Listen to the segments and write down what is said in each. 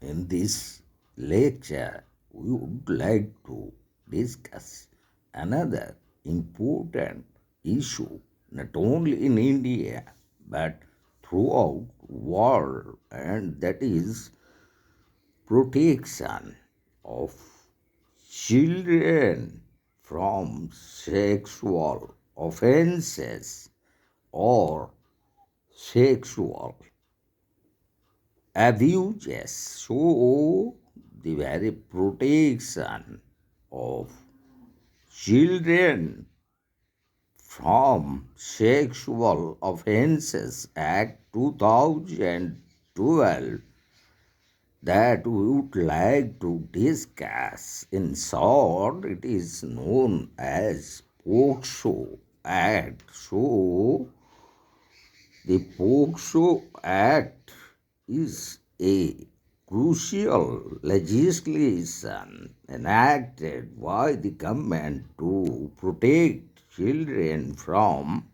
In this lecture, we would like to discuss another important issue not only in India but throughout world, and that is protection of children from sexual offenses or sexual abuses. So, the very protection of children from Sexual Offences Act 2012 that we would like to discuss. In short, it is known as POCSO Act. So, the POCSO Act is a crucial legislation enacted by the government to protect children from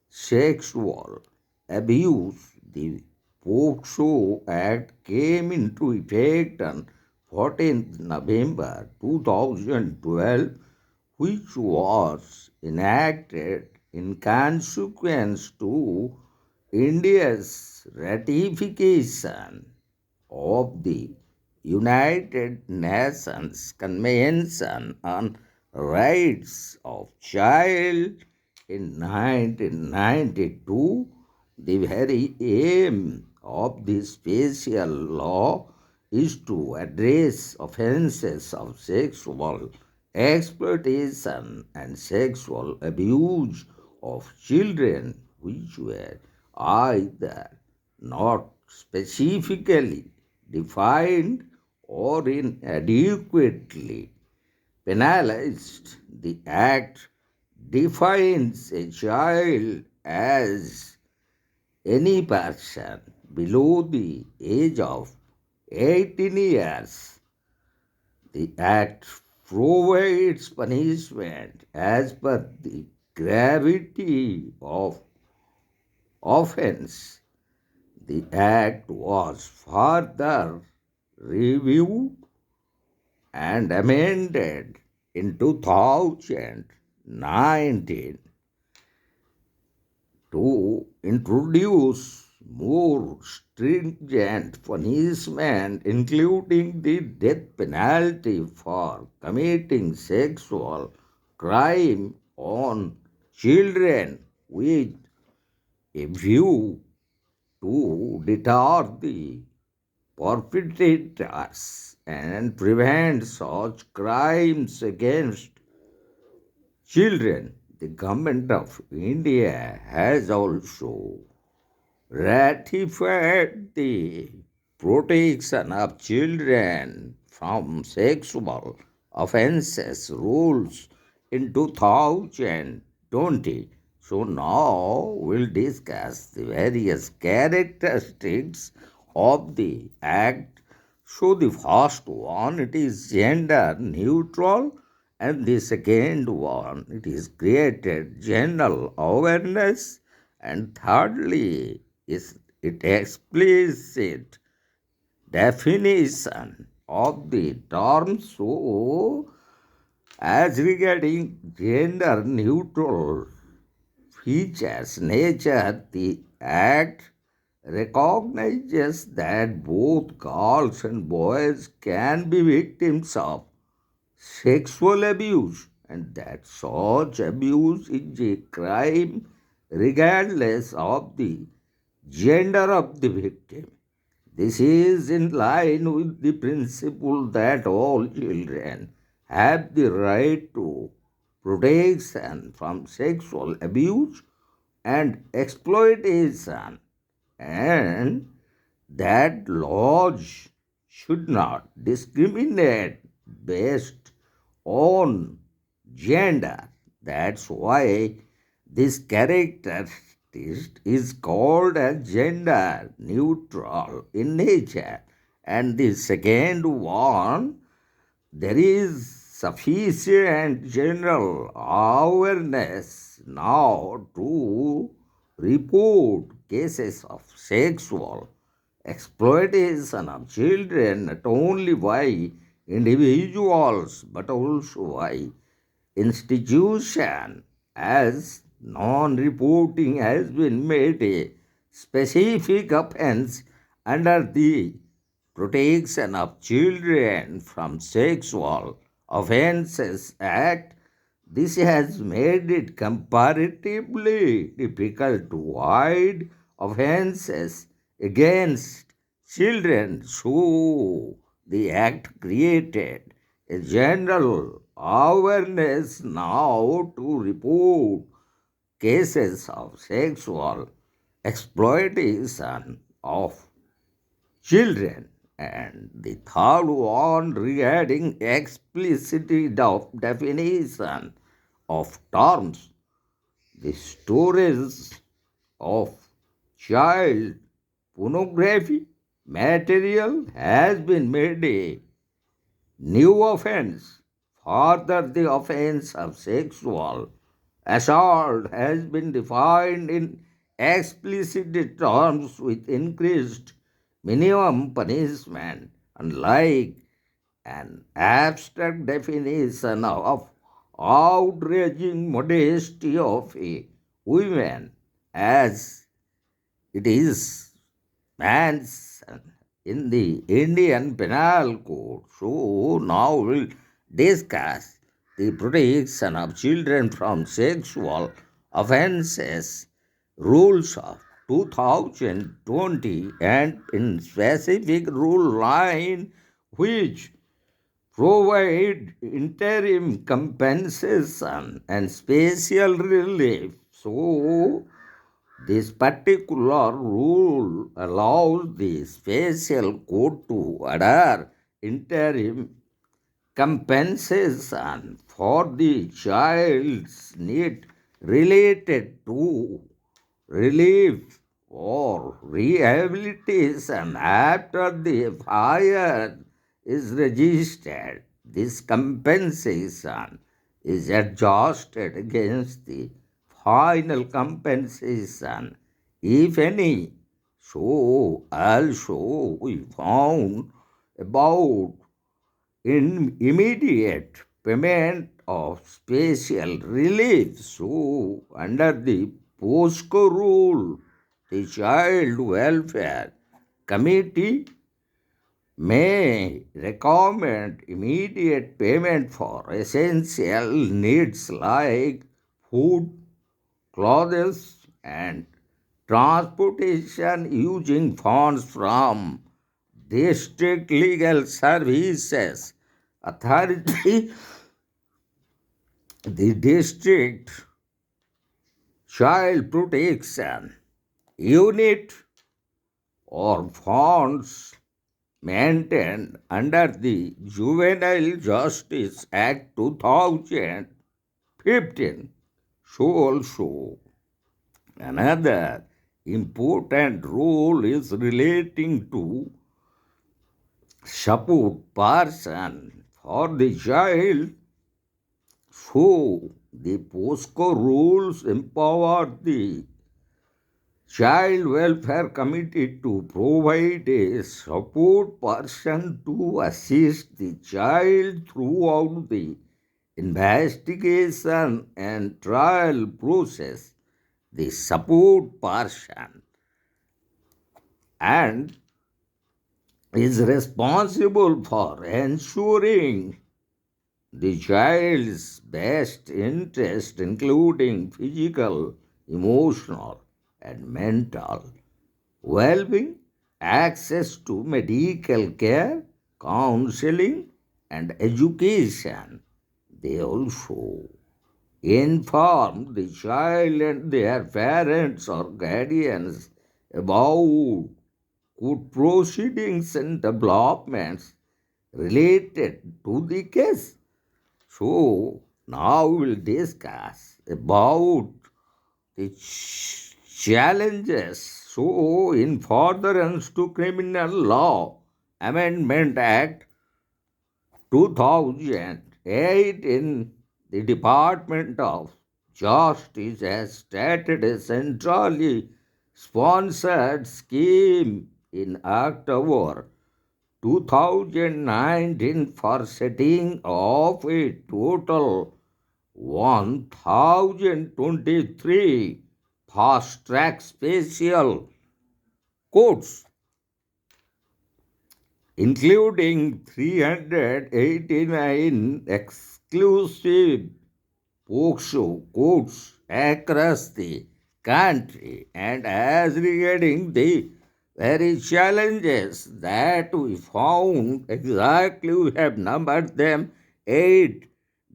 sexual abuse. The POCSO Act came into effect on 14th November 2012, which was enacted in consequence to India's ratification of the United Nations Convention on Rights of Child in 1992. The very aim of this special law is to address offenses of sexual exploitation and sexual abuse of children which were either not specifically defined or inadequately penalized. The Act defines a child as any person below the age of 18 years. The Act provides punishment as per the gravity of offense. The Act was further reviewed and amended in 2019 to introduce more stringent punishment, including the death penalty for committing sexual crime on children, with a view to deter the perpetrators and prevent such crimes against children. The government of India has also ratified the Protection of Children from Sexual Offences rules in 2020. So now we'll discuss the various characteristics of the act. So the first one, it is gender neutral, and the second one, it is created general awareness, and thirdly is it explicit definition of the term. So as regarding gender neutral features, nature, the act recognizes that both girls and boys can be victims of sexual abuse and that such abuse is a crime regardless of the gender of the victim. This is in line with the principle that all children have the right to protection from sexual abuse and exploitation, and that laws should not discriminate based on gender. That's why this character is called as gender neutral in nature. And the second one, there is sufficient general awareness now to report cases of sexual exploitation of children not only by individuals but also by institution, as non-reporting has been made a specific offense under the Protection of Children from Sexual Offences Act. This has made it comparatively difficult to hide offences against children, so the Act created a general awareness now to report cases of sexual exploitation of children. And the third one regarding explicit definition of terms, the storage of child pornography material has been made a new offense. Further, the offense of sexual assault has been defined in explicit terms with increased minimum punishment, unlike an abstract definition of outraging modesty of a woman as it is mentioned in the Indian Penal Code. So now we'll discuss the protection of children from sexual offences rules of 2020 and in specific rule 9 which provide interim compensation and special relief. So this particular rule allows the special court to order interim compensation for the child's need related to relief or rehabilitation after the fire is registered. This compensation is adjusted against the final compensation, if any. So, also, we found about in immediate payment of special relief. So, under the POSCO rule, the Child Welfare Committee may recommend immediate payment for essential needs like food, clothes, and transportation using funds from District Legal Services Authority, the District Child Protection Unit, or funds maintained under the Juvenile Justice Act 2015. So also another important rule is relating to support person for the child. So the POSCO rules empower the Child Welfare Committee to provide a support person to assist the child throughout the investigation and trial process. The support person and is responsible for ensuring the child's best interest, including physical, emotional, and mental well being, access to medical care, counseling, and education. They also inform the child and their parents or guardians about court proceedings and developments related to the case. So now we'll discuss about the challenges. So in furtherance to Criminal Law Amendment Act 2008 in the Department of Justice has started a centrally sponsored scheme in October 2019 for setting off a total 1023 fast track special courts, including 389 exclusive POCSO courts across the country. And as regarding the very challenges that we found, exactly we have numbered them, 8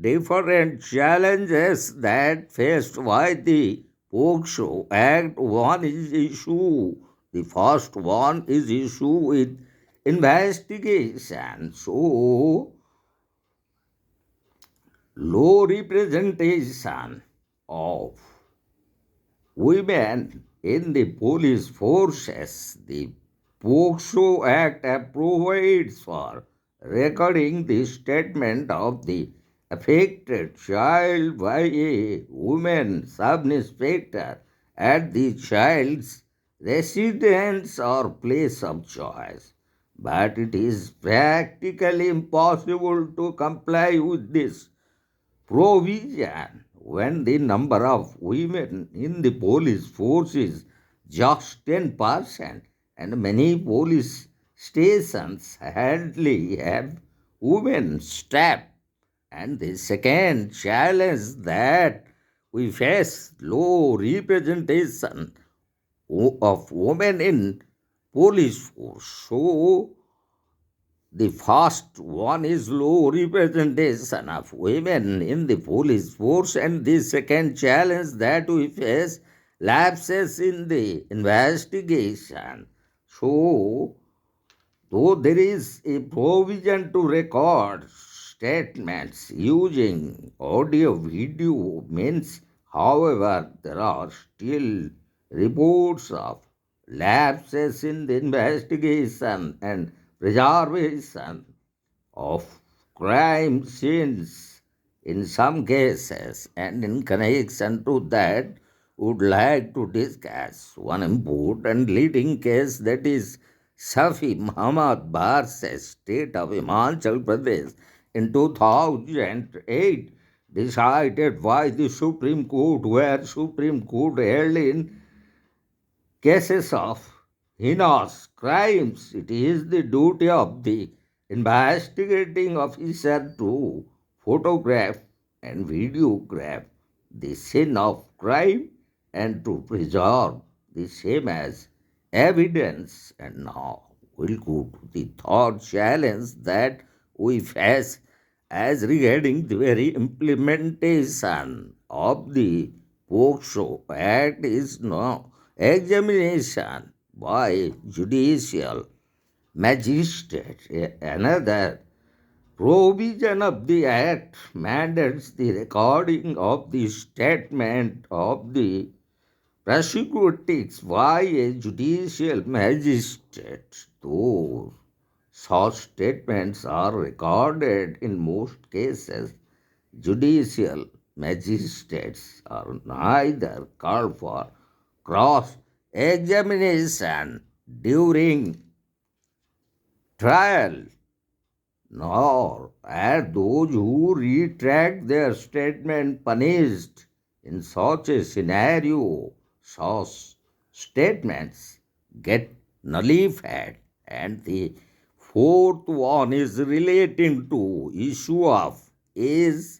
different challenges that faced by the POCSO Act. One is issue. The first one is issue with investigation. So low representation of women in the police forces. The POCSO Act provides for recording the statement of the affected child by a woman sub-inspector at the child's residence or place of choice. But it is practically impossible to comply with this provision when the number of women in the police force is just 10%, and many police stations hardly have women staff. And the second challenge that we face, low representation of women in police force. So the first one is low representation of women in the police force, and the second challenge that we face, lapses in the investigation. So, though there is a provision to record statements using audio video means, however, there are still reports of lapses in the investigation and preservation of crime scenes in some cases. And in connection to that, would like to discuss one important leading case, that is Safi Muhammad versus State of Himachal Pradesh in 2008, decided by the Supreme Court, where Supreme Court held in cases of heinous crimes, it is the duty of the investigating officer to photograph and videograph the scene of crime and to preserve the same as evidence. And now we'll go to the third challenge that we face as regarding the very implementation of the POCSO Act is now examination by judicial magistrate. Another provision of the Act mandates the recording of the statement of the prosecutors by a judicial magistrate. Those such statements are recorded in most cases. Judicial magistrates are neither called for cross examination during trial, nor are those who retract their statement punished. In such a scenario, such statements get nullified. And the fourth one is relating to issue of age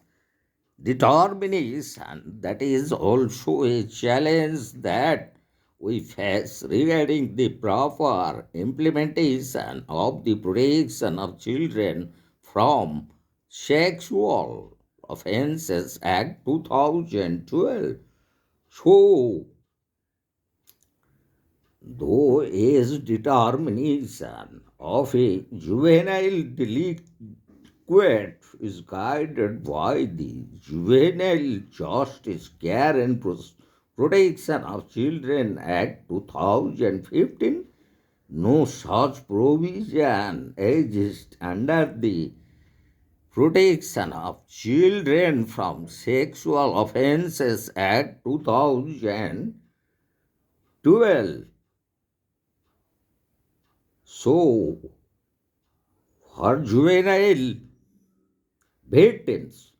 determination. That is also a challenge that we face regarding the proper implementation of the Protection of Children from Sexual Offences Act 2012. So, though age determination of a juvenile delinquent is guided by the Juvenile Justice Care and Protection of Children Act 2015, no such provision exists under the Protection of Children from Sexual Offences Act 2012. So, for juvenile victims,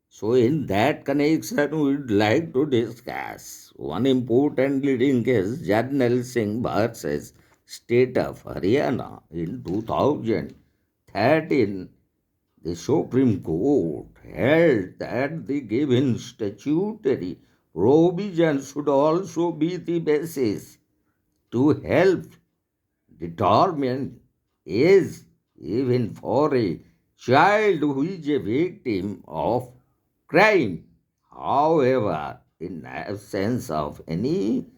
so in that connection, we would like to discuss one important leading case, Jarnail Singh versus State of Haryana in 2013. The Supreme Court held that the given statutory provision should also be the basis to help determine age even for a child who is a victim of crime. However, in absence of any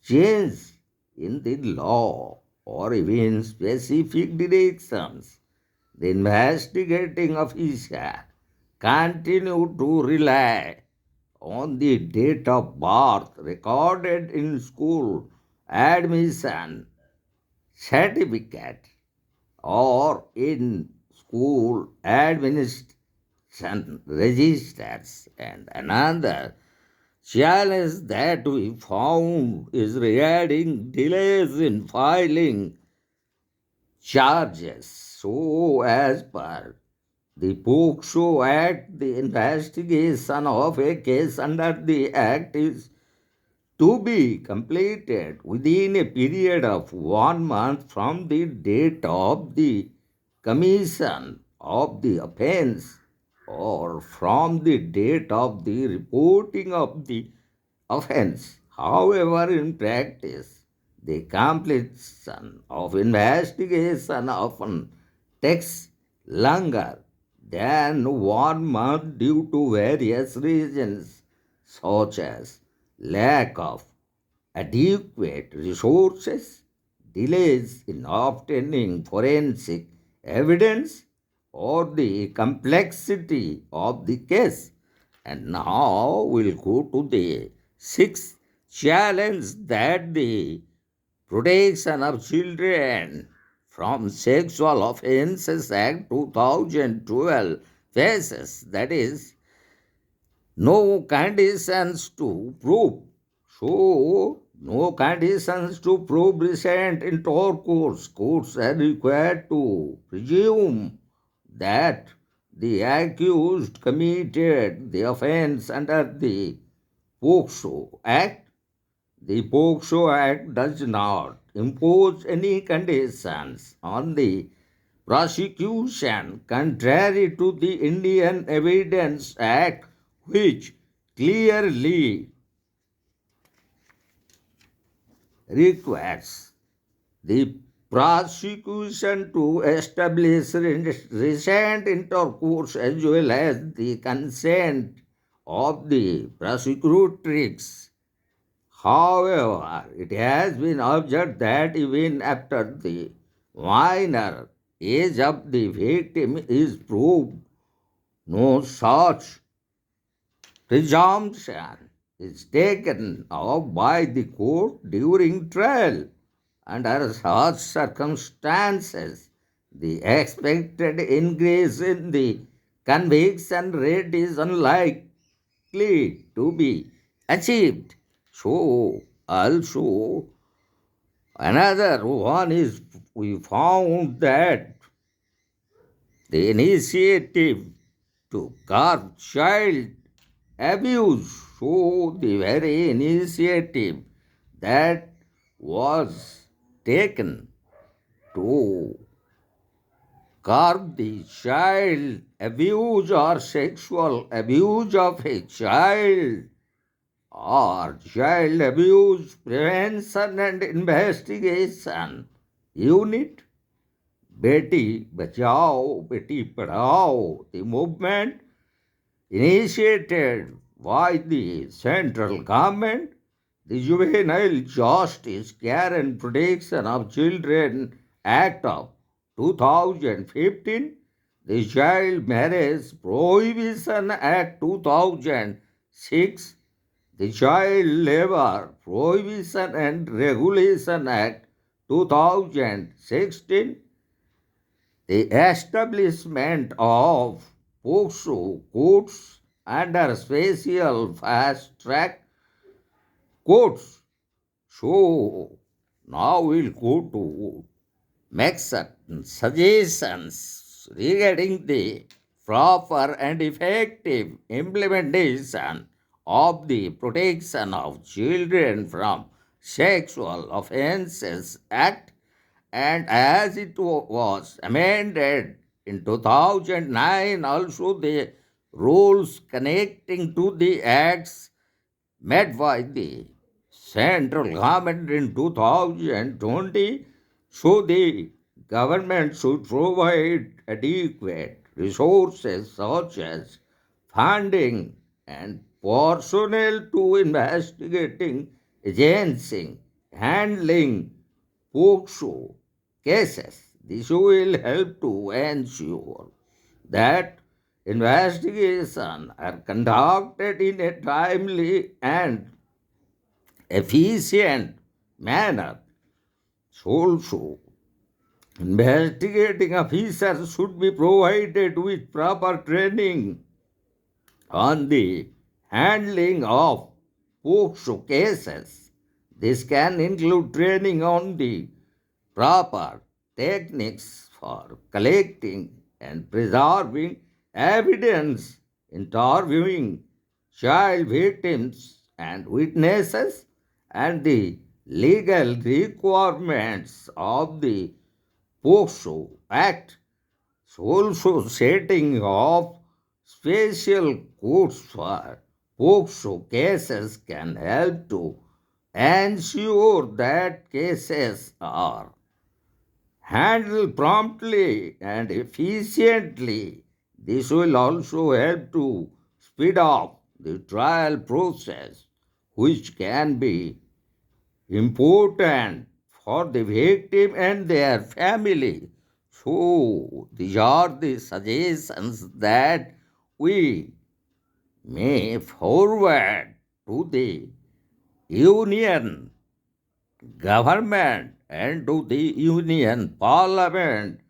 change in the law or even specific directions, the investigating officer continued to rely on the date of birth recorded in school admission certificate or in school administration registers. And another challenge that we found is regarding delays in filing charges. So, as per the POCSO Act, the investigation of a case under the Act is to be completed within a period of 1 month from the date of the commission of the offense or from the date of the reporting of the offense. However, in practice, the completion of investigation often takes longer than 1 month due to various reasons such as lack of adequate resources, delays in obtaining forensic evidence, or the complexity of the case. And now we'll go to the sixth challenge, that the Protection of Children from Sexual Offences Act 2012 faces, that is, no conditions to prove. So, no conditions to prove recent intercourse. Courts are required to presume that the accused committed the offense under the POCSO Act. The POCSO Act does not impose any conditions on the prosecution, contrary to the Indian Evidence Act, which clearly requires the prosecution to establish recent intercourse as well as the consent of the prosecutrix. However, it has been observed that even after the minor age of the victim is proved, no such presumption is taken up by the court during trial. Under such circumstances, the expected increase in the conviction rate is unlikely to be achieved. So, also, another one is we found that the initiative to curb child abuse. So, the very initiative that was taken to curb the child abuse or sexual abuse of a child or child abuse prevention and investigation unit, Beti Bachao, Beti Padhao, the movement initiated by the central government, the Juvenile Justice Care and Protection of Children Act of 2015, the Child Marriage Prohibition Act 2006, the Child Labor Prohibition and Regulation Act 2016, the establishment of POCSO courts under special fast track courts. So now we'll go to makes certain suggestions regarding the proper and effective implementation of the Protection of Children from Sexual Offences Act, and as it was amended in 2009, also the rules connecting to the acts met by the central government in 2020, so the government should provide adequate resources such as funding and personnel to investigating agency handling POCSO cases. This will help to ensure that investigations are conducted in a timely and efficient manner. Also, investigating officers should be provided with proper training on the handling of POCSO cases. This can include training on the proper techniques for collecting and preserving evidence, interviewing child victims and witnesses, and the legal requirements of the POCSO Act. Also, setting of special courts for POCSO cases can help to ensure that cases are handled promptly and efficiently. This will also help to speed up the trial process, which can be important for the victim and their family. So, these are the suggestions that we may forward to the Union government and to the Union Parliament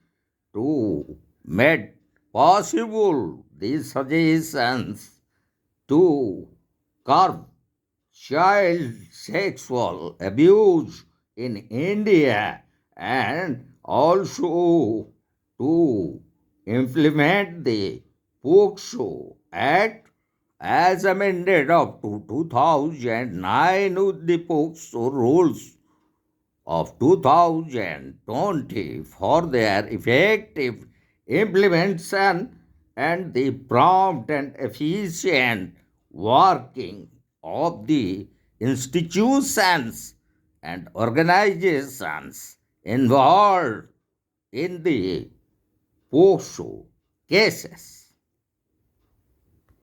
to make possible these suggestions to curb child sexual abuse in India, and also to implement the POCSO Act as amended up to 2009 with the POCSO rules of 2020 for their effective implementation and the prompt and efficient working of the institutions and organizations involved in the POCSO cases.